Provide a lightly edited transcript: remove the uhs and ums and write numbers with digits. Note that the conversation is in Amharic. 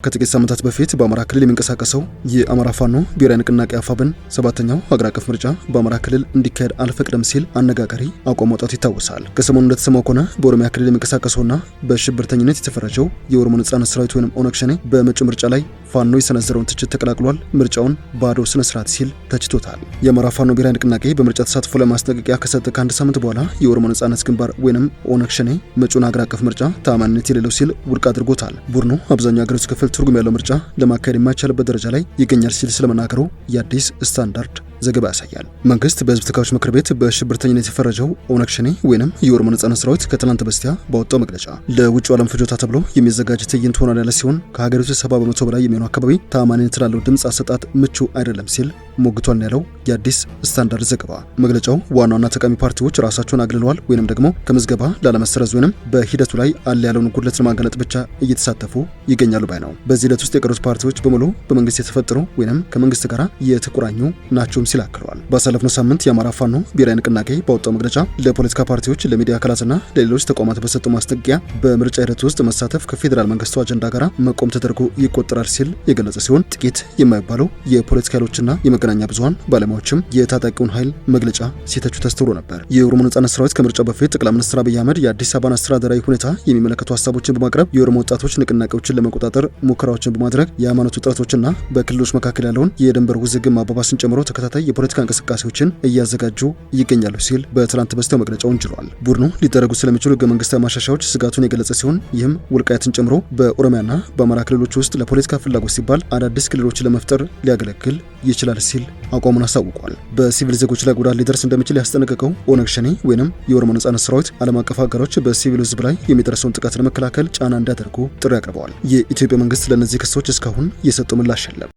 ከጥቂት ሳምንታት በፊት በአማራ ክልል የሚንቀሳቀሰው የአማራ ፋኖ ብሔራዊ ንቅናቄ አፋብን ሰባተኛው ሀገር አቀፍ ምርጫ በአማራ ክልል እንዲካሄድ አልፈቅድም ሲል አነጋጋሪ አቋም ማውጣቱ ይታወሳል። ከሰሞኑ እንደተሰማው ከሆነ በኦሮሚያ ክልል የሚንቀሳቀሰውና በሽብርተኝነት የተፈረጀው የኦሮሞ ነጻነት ሰራዊት ወይም ኦነግ ሸኔ በመጪው ምርጫ ላይ ፋኖ የሰነዘረውን ትችት ተቀላቅሏል። ምርጫውን ባዶ ስነ ስርዓት ሲል ተችቶታል። የአማራ ፋኖ ብሔራዊ ንቅናቄ በምርጫ ተሳትፎ ለማስጠንቀቂያ ከሰጠ ከአንድ ሳምንት በኋላ የኦሮሞ ነጻነት ግንባር ወይም ኦነግ ሸኔ መጪውን ሀገር አቀፍ ምርጫ ተአማኒነት የሌለው ሲል ውድቅ አድርጎታል። ቡድኑ አብዛኛው ሀገሪቱ ክፍል ትርጉም ያለው ምርጫ ለማካሄድ የማይቻልበት ደረጃ ላይ ይገኛል ሲል ስለመናገሩ የአዲስ ስታንዳርድ ዘገባ ያሳያል። መንግስት በህዝብ ተወካዮች ምክር ቤት በሽብርተኝነት የፈረጀው ኦነግ ሸኔ ወይም የኦሮሞ ነጻነት ሰራዊት ከትላንት በስቲያ ባወጣው መግለጫ ለውጭው ዓለም ፍጆታ ተብሎ የሚዘጋጅ ትዕይንት ሆኗል ያለ ሲሆን ከሀገሪቱ 70% በላይ የሚሆኑ አካባቢ ተአማኒነት ላለው ድምፅ አሰጣጥ ምቹ አይደለም ሲል ሞግቷል ያለው የአዲስ ስታንዳርድ ዘገባ። መግለጫው ዋና ዋና ተቃዋሚ ፓርቲዎች ራሳቸውን አግልለዋል ወይም ደግሞ ከምዝገባ ላለመሰረዝ ወይም በሂደቱ ላይ አለ ያለውን ጉድለት ለማጋለጥ ብቻ እየተሳተፉ ይገኛሉ ባይ ነው። በዚህ ሂደት ውስጥ የቀሩት ፓርቲዎች በሙሉ በመንግስት የተፈጠሩ ወይም ከመንግስት ጋር የተቆራኙ ናቸውም ሲል አክለዋል። ባሳለፍነው ሳምንት የአማራ ፋኖ ብሔራዊ ንቅናቄ ባወጣው መግለጫ ለፖለቲካ ፓርቲዎች፣ ለሚዲያ አካላትና ለሌሎች ተቋማት በሰጠው ማስጠንቀቂያ በምርጫ ሂደት ውስጥ መሳተፍ ከፌዴራል መንግስቱ አጀንዳ ጋር መቆም ተደርጎ ይቆጠራል ሲል የገለጸ ሲሆን ጥቂት የማይባሉ የፖለቲካ ኃይሎችና የመገናኛ ብዙሃን ባለሙያዎችም የታጣቂውን ኃይል መግለጫ ሲተቹ ተስተውሎ ነበር። የኦሮሞ ነጻነት ሰራዊት ከምርጫ በፊት ጠቅላይ ሚኒስትር አብይ አህመድ የአዲስ አበባን አስተዳደራዊ ሁኔታ የሚመለከቱ ሀሳቦችን በማቅረብ የኦሮሞ ወጣቶች ንቅናቄዎችን ለመቆጣጠር ሙከራዎችን በማድረግ የሃይማኖት ውጥረቶችና በክልሎች መካከል ያለውን የድንበር ውዝግብ ማባባስን ጨምሮ ተከታታይ የፖለቲካ እንቅስቃሴዎችን እያዘጋጁ ይገኛሉ ሲል በትላንት በስቲያው መግለጫውን እንጅሏል። ቡድኑ ሊደረጉ ስለሚችሉ ህገ መንግስታዊ ማሻሻያዎች ስጋቱን የገለጸ ሲሆን ይህም ወልቃይትን ጨምሮ በኦሮሚያና በአማራ ክልሎች ውስጥ ለፖለቲካ ፍላጎት ሲባል አዳዲስ ክልሎችን ለመፍጠር ሊያገለግል ይችላል ሲል አቋሙን አሳውቋል። በሲቪል ዜጎች ላይ ጉዳት ሊደርስ እንደሚችል ያስጠነቀቀው ኦነግ ሸኔ ወይም የኦሮሞ ነጻነት ሰራዊት ዓለም አቀፍ ሀገሮች በሲቪል ህዝብ ላይ የሚደርሰውን ጥቃት ለመከላከል ጫና እንዲያደርጉ ጥሪ አቅርበዋል። የኢትዮጵያ መንግስት ለእነዚህ ክሶች እስካሁን የሰጠው ምላሽ የለም።